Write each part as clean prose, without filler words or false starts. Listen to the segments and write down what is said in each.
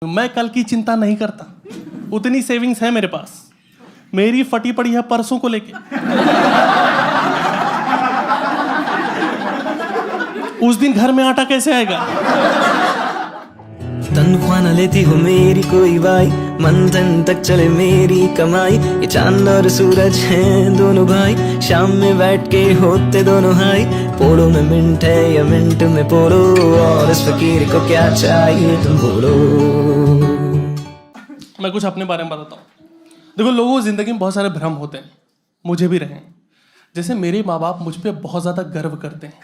मैं कल की चिंता नहीं करता, उतनी सेविंग्स है मेरे पास। मेरी फटी पड़ी है परसों को लेके। उस दिन घर में आटा कैसे आएगा? तनख्वाह न लेती हो मेरी कोई भाई, मंथन तक चले मेरी कमाई। ये चांद और सूरज हैं दोनों भाई, शाम में बैठ के होते दोनों हाई। पोड़ो में मिंट है या मिंट में पोड़ो, और इस फकीर को क्या चाहिए तुम बोलो। मैं कुछ अपने बारे में बताता हूँ। देखो, लोगों को जिंदगी में बहुत सारे भ्रम होते हैं, मुझे भी रहे हैं। जैसे मेरे माँ बाप मुझ पे बहुत ज्यादा गर्व करते हैं,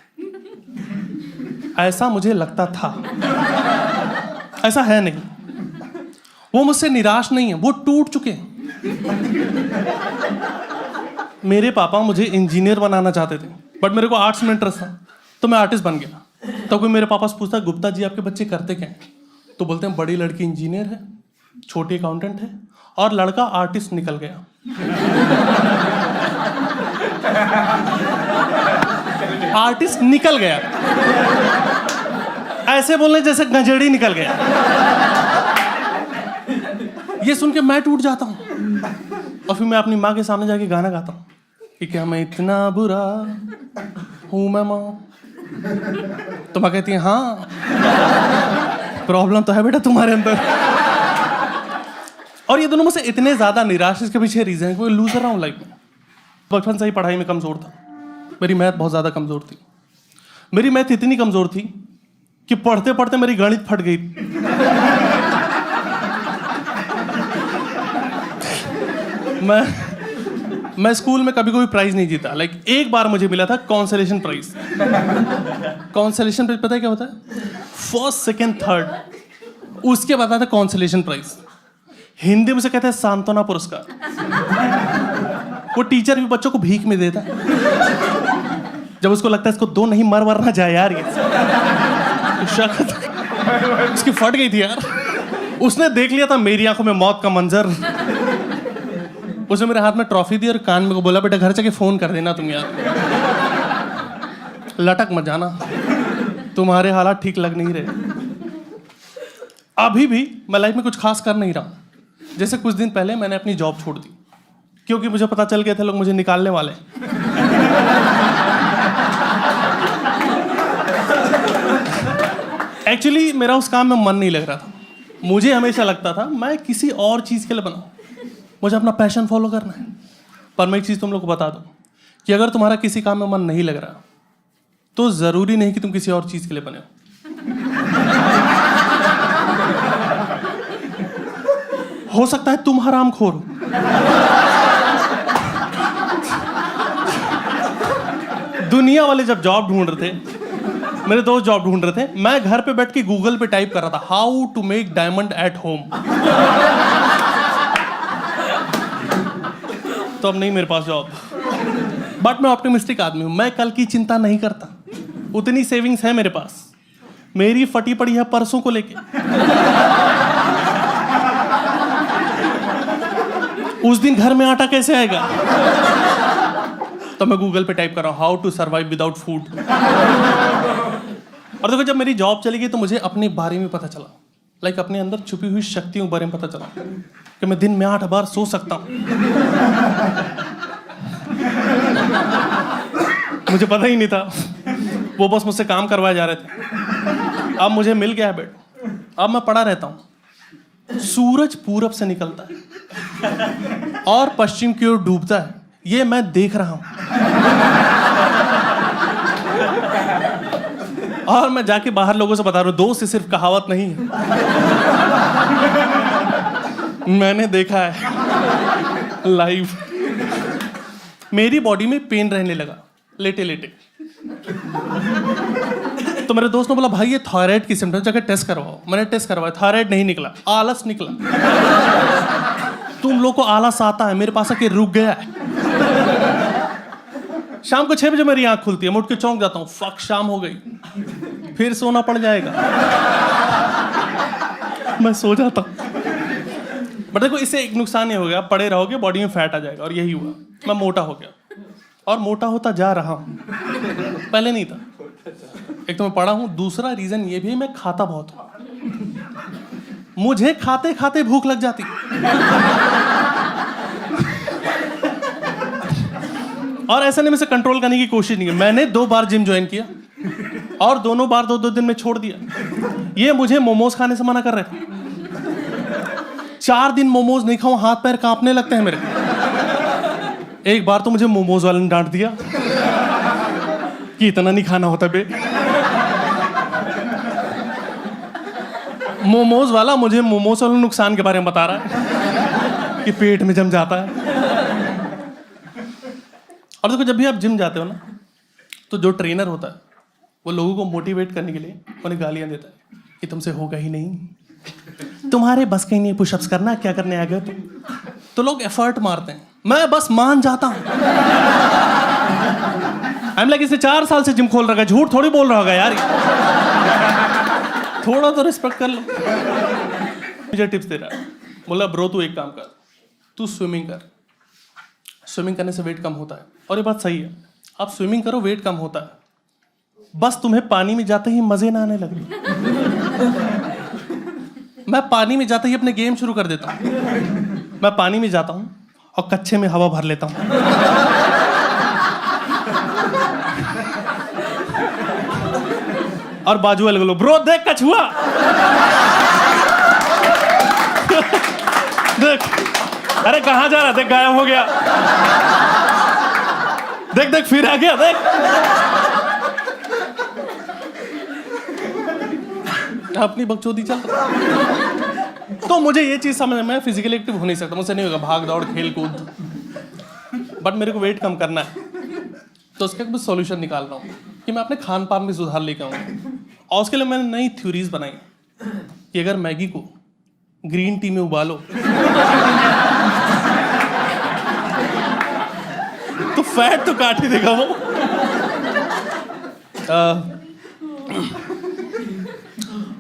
ऐसा मुझे लगता था। ऐसा है नहीं, वो मुझसे निराश नहीं है, वो टूट चुके हैं। मेरे पापा मुझे इंजीनियर बनाना चाहते थे, बट मेरे को आर्ट्स में इंटरेस्ट था, तो मैं आर्टिस्ट बन गया। तो कोई मेरे पापा से पूछता, गुप्ता जी आपके बच्चे करते क्या हैं? तो बोलते हैं बड़ी लड़की इंजीनियर है, छोटी अकाउंटेंट है, और लड़का आर्टिस्ट निकल गया। आर्टिस्ट निकल गया, ऐसे बोलने जैसे गंजेड़ी निकल गया। ये सुन के मैं टूट जाता हूं, और फिर मैं अपनी माँ के सामने जाके गाना गाता हूँ कि क्या मैं इतना बुरा हूं मैं माँ? तो माँ कहती है हाँ, प्रॉब्लम तो है बेटा तुम्हारे अंदर। और ये दोनों मुझसे इतने ज्यादा निराश, इसके पीछे रीजन है कि मैं लूजर रहा हूं लाइफ में। बचपन से ही पढ़ाई में कमजोर था, मेरी मैथ बहुत ज्यादा कमजोर थी। मेरी मैथ इतनी कमजोर थी कि पढ़ते पढ़ते मेरी गणित फट गई। मैं स्कूल में कभी कोई प्राइज नहीं जीता। लाइक एक बार मुझे मिला था कॉन्सोलेशन प्राइज। कॉन्सोलेशन प्राइज पता है क्या होता है? फर्स्ट सेकेंड थर्ड, उसके बाद आता है कॉन्सोलेशन प्राइज। हिंदी में से कहते हैं सांत्वना पुरस्कार। वो टीचर भी बच्चों को भीख में देता है, जब उसको लगता है इसको दो नहीं मर वरना जाए यार। ये उसकी फट गई थी यार। उसने देख लिया था मेरी आंखों में मौत का मंजर। उसने मेरे हाथ में ट्रॉफी दी और कान में को बोला, बेटा घर जाके फोन कर देना तुम यार, लटक मत जाना, तुम्हारे हालात ठीक लग नहीं रहे। अभी भी मैं लाइफ में कुछ खास कर नहीं रहा। जैसे कुछ दिन पहले मैंने अपनी जॉब छोड़ दी, क्योंकि मुझे पता चल गया था लोग मुझे निकालने वाले। एक्चुअली मेरा उस काम में मन नहीं लग रहा था। मुझे हमेशा लगता था मैं किसी और चीज के लिए बना, मुझे अपना पैशन फॉलो करना है। पर मैं एक चीज तुम लोग को बता दूं कि अगर तुम्हारा किसी काम में मन नहीं लग रहा, तो जरूरी नहीं कि तुम किसी और चीज के लिए बने हो। हो सकता है तुम हरामखोर हो। दुनिया वाले जब जॉब ढूंढ रहे थे, मेरे दोस्त जॉब ढूंढ रहे थे, मैं घर पे बैठ के गूगल पे टाइप कर रहा था how to make diamond at home. तो अब नहीं मेरे पास जॉब, बट मैं ऑप्टिमिस्टिक आदमी हूं। मैं कल की चिंता नहीं करता, उतनी सेविंग्स है मेरे पास। मेरी फटी पड़ी है परसों को लेके। उस दिन घर में आटा कैसे आएगा? तो मैं गूगल पे टाइप कर रहा हूं how to survive without food. और देखो, जब मेरी जॉब चली गई तो मुझे अपने बारे में पता चला, लाइक अपने अंदर छुपी हुई शक्तियों के बारे में पता चला कि मैं दिन में 8 बार सो सकता हूं। मुझे पता ही नहीं था, वो बस मुझसे काम करवाए जा रहे थे। अब मुझे मिल गया है बेड, अब मैं पड़ा रहता हूं। सूरज पूरब से निकलता है और पश्चिम की ओर डूबता है, ये मैं देख रहा हूं। और मैं जाके बाहर लोगों से बता रहा हूं, दोस्त ये सिर्फ कहावत नहीं है, मैंने देखा है लाइव। मेरी बॉडी में पेन रहने लगा लेटे लेटे। तो मेरे दोस्त ने बोला, भाई ये थायराइड की सिम्टम, जाके टेस्ट करवाओ। मैंने टेस्ट करवाया, थायराइड नहीं निकला, आलस निकला। तुम लोग को आलस आता है, मेरे पास आके रुक गया है। शाम को 6 बजे मेरी आंख खुलती है, मैं उठ के चौंक जाता हूँ, फक शाम हो गई, फिर सोना पड़ जाएगा। मैं सो जाता हूँ। बट देखो, इससे एक नुकसान ये हो गया, पड़े रहोगे बॉडी में फैट आ जाएगा, और यही हुआ, मैं मोटा हो गया और मोटा होता जा रहा हूँ। पहले नहीं था। एक तो मैं पढ़ा हूँ, दूसरा रीजन ये भी मैं खाता बहुत हूँ। मुझे खाते खाते भूख लग जाती। और ऐसा नहीं मैं से कंट्रोल करने की कोशिश नहीं की। मैंने 2 बार जिम ज्वाइन किया और दोनों बार 2-2 दिन में छोड़ दिया। ये मुझे मोमोज खाने से मना कर रहे थे। 4 दिन मोमोज नहीं खाऊं, हाथ पैर कांपने लगते हैं मेरे। एक बार तो मुझे मोमोज वाले ने डांट दिया कि इतना नहीं खाना होता बे। मोमोज वाला मुझे मोमोज वाले नुकसान के बारे में बता रहा है कि पेट में जम जाता है। और देखो, जब भी आप जिम जाते हो ना, तो जो ट्रेनर होता है वो लोगों को मोटिवेट करने के लिए उन्हें गालियां देता है कि तुमसे होगा ही नहीं, तुम्हारे बस का ही नहीं पुशअप्स करना, क्या करने आ गए तुम। तो लोग एफर्ट मारते हैं, मैं बस मान जाता हूं। आई एम लाइक, इसने 4 साल से जिम खोल रखा है, झूठ थोड़ी बोल रहा होगा यार। थोड़ा तो रिस्पेक्ट कर लो। मुझे टिप्स दे रहा है, बोला ब्रो तू एक काम कर, तू स्विमिंग कर। स्विमिंग करने से वेट कम होता है। और ये बात सही है, आप स्विमिंग करो वेट कम होता है, बस तुम्हें पानी में जाते ही मजे ना आने लगे। मैं पानी में जाते ही अपने गेम शुरू कर देता हूं। मैं पानी में जाता हूं और कच्चे में हवा भर लेता हूं। और बाजू वाले बोलो ब्रो देख कछुआ। देख, अरे कहां जा रहा, देख गायब हो गया। देख देख फिर आ गया, देख। अपनी बकचोदी चल। तो मुझे ये चीज समझ में, फिजिकली एक्टिव हो नहीं सकता, मुझसे नहीं होगा भाग दौड़ खेल कूद, बट मेरे को वेट कम करना है। तो उसका कुछ सॉल्यूशन निकाल रहा हूँ कि मैं अपने खान पान में सुधार लेके आऊँ। और उसके लिए मैंने नई थ्योरीज बनाई कि अगर मैगी को ग्रीन टी में उबालो तो फैट तो काट ही देगा वो।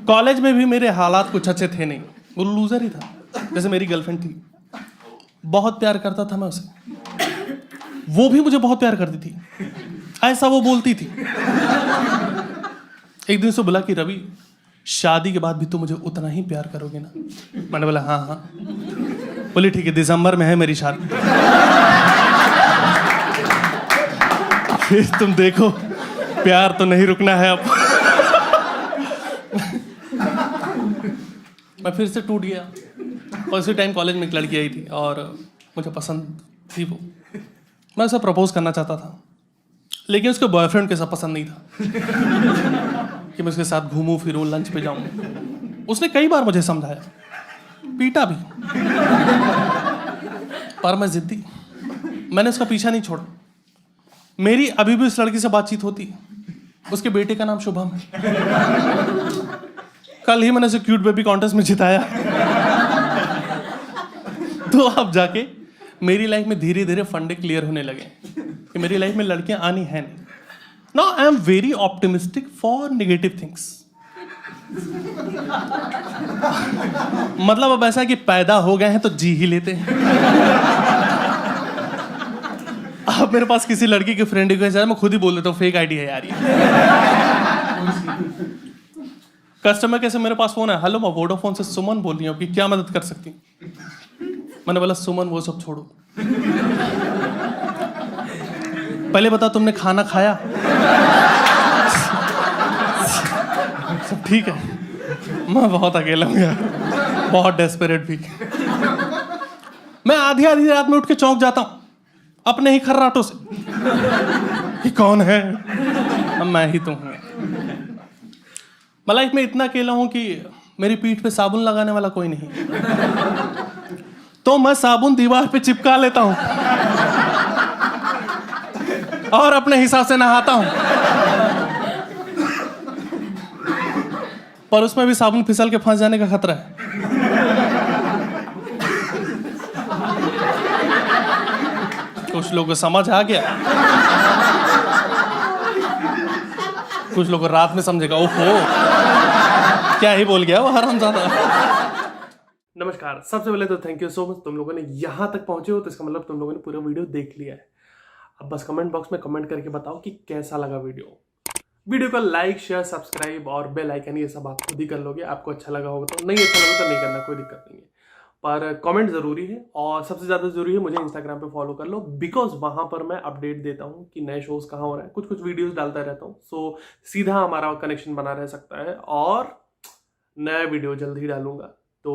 कॉलेज में भी मेरे हालात कुछ अच्छे थे नहीं, वो लूजर ही था। जैसे मेरी गर्लफ्रेंड थी, बहुत प्यार करता था मैं उसे, वो भी मुझे बहुत प्यार करती थी, ऐसा वो बोलती थी। एक दिन से बोला कि रवि शादी के बाद भी तुम मुझे उतना ही प्यार करोगे ना। मैंने बोला हाँ हाँ। बोली ठीक है, दिसंबर में है मेरी शादी, फिर तुम देखो, प्यार तो नहीं रुकना है अब। मैं फिर से टूट गया। और उसी टाइम कॉलेज में एक लड़की आई थी और मुझे पसंद थी वो। मैं उसे प्रपोज करना चाहता था, लेकिन उसके बॉयफ्रेंड के साथ पसंद नहीं था कि मैं उसके साथ घूमूं फिरूं, लंच पे जाऊं। उसने कई बार मुझे समझाया, पीटा भी, पर मैं जिद्दी, मैंने उसका पीछा नहीं छोड़ा। मेरी अभी भी उस लड़की से बातचीत होती है। उसके बेटे का नाम शुभम है। कल ही मैंने उसे क्यूट बेबी कॉन्टेस्ट में जिताया। तो अब जाके मेरी लाइफ में धीरे धीरे फंडे क्लियर होने लगे कि मेरी लाइफ में लड़कियां आनी है नहीं। Now I am very optimistic for negative things. मतलब अब ऐसा कि पैदा हो गए हैं तो जी ही लेते हैं। अब मेरे पास किसी लड़की की फ्रेंड रिक्वेस्ट है, मैं खुद ही बोल देता हूँ फेक आईडी है यार ये। कस्टमर कैसे मेरे पास फोन है, हेलो मैं वोडाफोन से सुमन बोल रही हूँ कि क्या मदद कर सकती हूँ। मैंने बोला सुमन वो सब छोड़ो, पहले बताओ तुमने खाना खाया। सब ठीक है, मैं बहुत अकेला हूँ यार, बहुत डेस्परेट भी। मैं आधी आधी रात में उठ के चौंक जाता हूँ अपने ही खर्राटों से कि कौन है। अब मैं ही तो हूँ। मैं लाइफ में इतना अकेला हूं कि मेरी पीठ पे साबुन लगाने वाला कोई नहीं, तो मैं साबुन दीवार पे चिपका लेता हूं और अपने हिसाब से नहाता हूं। पर उसमें भी साबुन फिसल के फंस जाने का खतरा है। कुछ लोगों को समझ आ गया, कुछ लोग रात में समझेगा ओहो क्या ही बोल गया वो हरामजादा। नमस्कार, सबसे पहले तो थैंक यू सो मच, तुम लोगों ने यहाँ तक पहुंचे हो तो इसका मतलब तुम लोगों ने पूरा वीडियो देख लिया है। अब बस कमेंट बॉक्स में कमेंट करके बताओ कि कैसा लगा वीडियो। वीडियो को लाइक शेयर सब्सक्राइब और बेल आइकन ये सब आप खुद ही कर लोगे। आपको अच्छा लगा होगा तो, नहीं अच्छा लगा तो नहीं करना, कोई दिक्कत नहीं है, पर कमेंट ज़रूरी है। और सबसे ज़्यादा ज़रूरी है मुझे इंस्टाग्राम पे फॉलो कर लो, बिकॉज वहाँ पर मैं अपडेट देता हूँ कि नए शोज़ कहाँ हो रहे हैं, कुछ कुछ वीडियोस डालता रहता हूँ। सो सीधा हमारा कनेक्शन बना रह सकता है और नया वीडियो जल्द ही डालूंगा, तो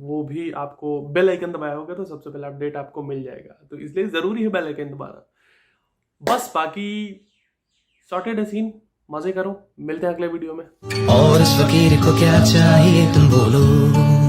वो भी आपको बेल आइकन दबाया होगा तो सबसे पहले अपडेट आपको मिल जाएगा। तो इसलिए ज़रूरी है बेल आइकन दबाना। बस बाकी सॉर्टेड है सीन, मज़े करो, मिलते हैं अगले वीडियो में। और इस फकीर को क्या चाहिए तुम बोलो।